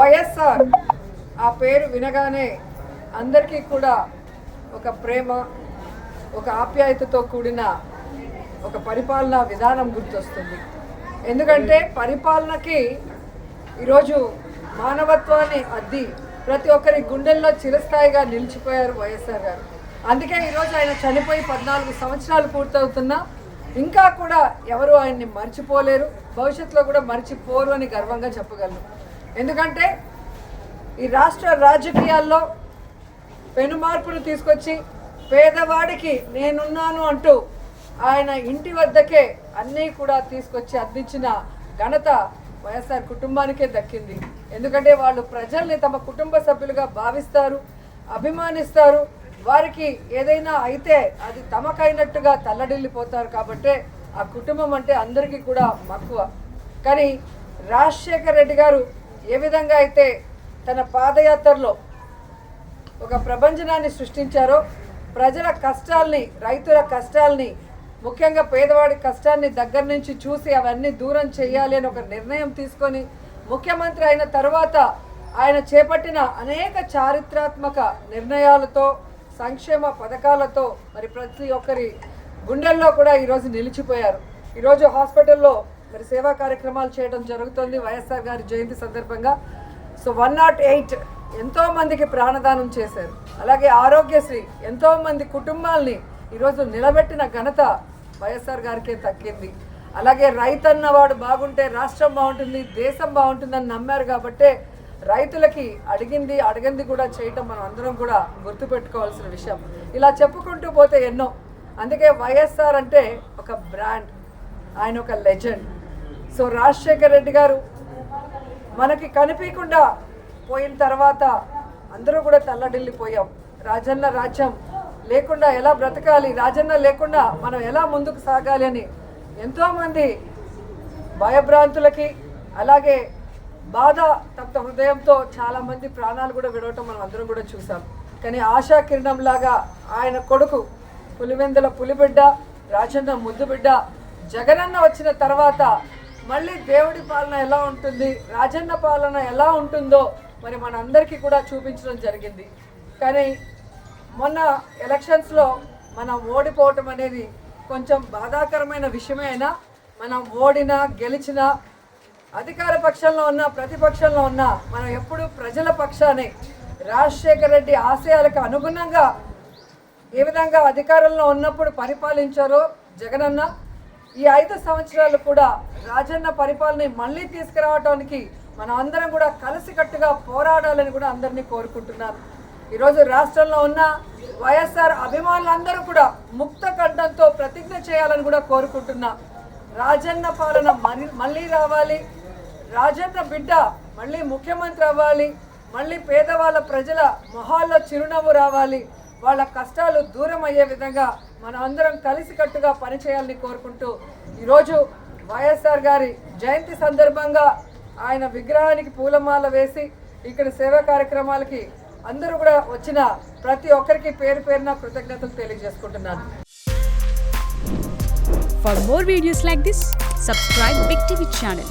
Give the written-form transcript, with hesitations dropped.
వైఎస్ఆర్ ఆ పేరు వినగానే అందరికీ కూడా ఒక ప్రేమ, ఒక ఆప్యాయతతో కూడిన ఒక పరిపాలనా విధానం గుర్తొస్తుంది. ఎందుకంటే పరిపాలనకి ఈరోజు మానవత్వాన్ని అద్ది ప్రతి ఒక్కరి గుండెల్లో చిరస్థాయిగా నిలిచిపోయారు వైఎస్ఆర్ గారు. అందుకే ఈరోజు ఆయన చనిపోయి 14 సంవత్సరాలు పూర్తవుతున్నా ఇంకా కూడా ఎవరు ఆయన్ని మర్చిపోలేరు, భవిష్యత్తులో కూడా మర్చిపోరు అని గర్వంగా చెప్పగలను. ఎందుకంటే ఈ రాష్ట్ర రాజకీయాల్లో పెను మార్పును తీసుకొచ్చి పేదవాడికి నేనున్నాను అంటూ ఆయన ఇంటి వద్దకే అన్నీ కూడా తీసుకొచ్చి అందించిన ఘనత వైఎస్ఆర్ కుటుంబానికే దక్కింది. ఎందుకంటే వాళ్ళు ప్రజల్ని తమ కుటుంబ సభ్యులుగా భావిస్తారు, అభిమానిస్తారు. వారికి ఏదైనా అయితే అది తమకైనట్టుగా తల్లడిల్లిపోతారు. కాబట్టే ఆ కుటుంబం అంటే అందరికీ కూడా మక్కువ. కానీ రాజశేఖర్ రెడ్డి గారు ఏ విధంగా అయితే తన పాదయాత్రలో ఒక ప్రభంజనాన్ని సృష్టించారో, ప్రజల కష్టాల్ని, రైతుల కష్టాల్ని, ముఖ్యంగా పేదవాడి కష్టాన్ని దగ్గర నుంచి చూసి అవన్నీ దూరం చేయాలి అని ఒక నిర్ణయం తీసుకొని ముఖ్యమంత్రి అయిన తర్వాత ఆయన చేపట్టిన అనేక చారిత్రాత్మక నిర్ణయాలతో, సంక్షేమ పథకాలతో మరి ప్రతి ఒక్కరి గుండెల్లో కూడా ఈరోజు నిలిచిపోయారు. ఈరోజు హాస్పిటల్లో మరి సేవా కార్యక్రమాలు చేయడం జరుగుతుంది వైఎస్ఆర్ గారి జయంతి సందర్భంగా. సో 108 ఎంతోమందికి ప్రాణదానం చేశారు. అలాగే ఆరోగ్యశ్రీ ఎంతోమంది కుటుంబాల్ని ఈరోజు నిలబెట్టిన ఘనత వైఎస్ఆర్ గారికే దక్కింది. అలాగే రైతన్న వాడు బాగుంటే రాష్ట్రం బాగుంటుంది, దేశం బాగుంటుందని నమ్మారు. కాబట్టే రైతులకి అడిగింది కూడా చేయటం మనం అందరం కూడా గుర్తుపెట్టుకోవాల్సిన విషయం. ఇలా చెప్పుకుంటూ పోతే ఎన్నో. అందుకే వైఎస్ఆర్ అంటే ఒక బ్రాండ్, ఆయన ఒక లెజెండ్. సో రాజశేఖర్ రెడ్డి గారు మనకి కనిపించకుండా పోయిన తర్వాత అందరూ కూడా తల్లడిల్లిపోయాం. రాజన్న రాజ్యం లేకుండా ఎలా బ్రతకాలి, రాజన్న లేకుండా మనం ఎలా ముందుకు సాగాలి అని ఎంతోమంది భయభ్రాంతులకి, అలాగే బాధ తప్త హృదయంతో చాలామంది ప్రాణాలు కూడా విడవటం మనం అందరం కూడా చూసాం. కానీ ఆశా కిరణం లాగా ఆయన కొడుకు పులివెందుల పులిబిడ్డ, రాజన్న ముద్దు బిడ్డ జగనన్న వచ్చిన తర్వాత మళ్ళీ దేవుడి పాలన ఎలా ఉంటుంది, రాజన్న పాలన ఎలా ఉంటుందో మరి మన అందరికీ కూడా చూపించడం జరిగింది. కానీ మొన్న ఎలక్షన్స్లో మనం ఓడిపోవటం అనేది కొంచెం బాధాకరమైన విషయమే. అయినా మనం ఓడినా గెలిచినా, అధికార పక్షంలో ఉన్నా ప్రతిపక్షంలో ఉన్నా మనం ఎప్పుడు ప్రజల పక్షానే. రాజశేఖర్ రెడ్డి ఆశయాలకు అనుగుణంగా ఏ విధంగా అధికారంలో ఉన్నప్పుడు పరిపాలించారో జగనన్న, ఈ 5 సంవత్సరాలు కూడా రాజన్న పరిపాలన మళ్ళీ తీసుకురావడానికి మనం అందరం కూడా కలిసికట్టుగా పోరాడాలని కూడా అందరినీ కోరుకుంటున్నాను. ఈరోజు రాష్ట్రంలో ఉన్న వైఎస్ఆర్ అభిమానులందరూ కూడా ముక్త కంఠంతో ప్రతిజ్ఞ చేయాలని కూడా కోరుకుంటున్నా. రాజన్న పాలన మళ్ళీ రావాలి, రాజన్న బిడ్డ మళ్ళీ ముఖ్యమంత్రి అవ్వాలి, మళ్ళీ పేదవాళ్ళ ప్రజల మొహాల్లో చిరునవ్వు రావాలి, వాళ్ళ కష్టాలు దూరం అయ్యే విధంగా మనం అందరం కలిసికట్టుగా పనిచేయాలని కోరుకుంటూ ఈరోజు వైఎస్ఆర్ గారి జయంతి సందర్భంగా ఆయన విగ్రహానికి పూలమాల వేసి ఇక్కడ సేవా కార్యక్రమాలకి అందరూ కూడా వచ్చిన ప్రతి ఒక్కరికి పేరు పేరున కృతజ్ఞతలు తెలియజేసుకుంటున్నాను. For more videos like this, subscribe Big TV channel.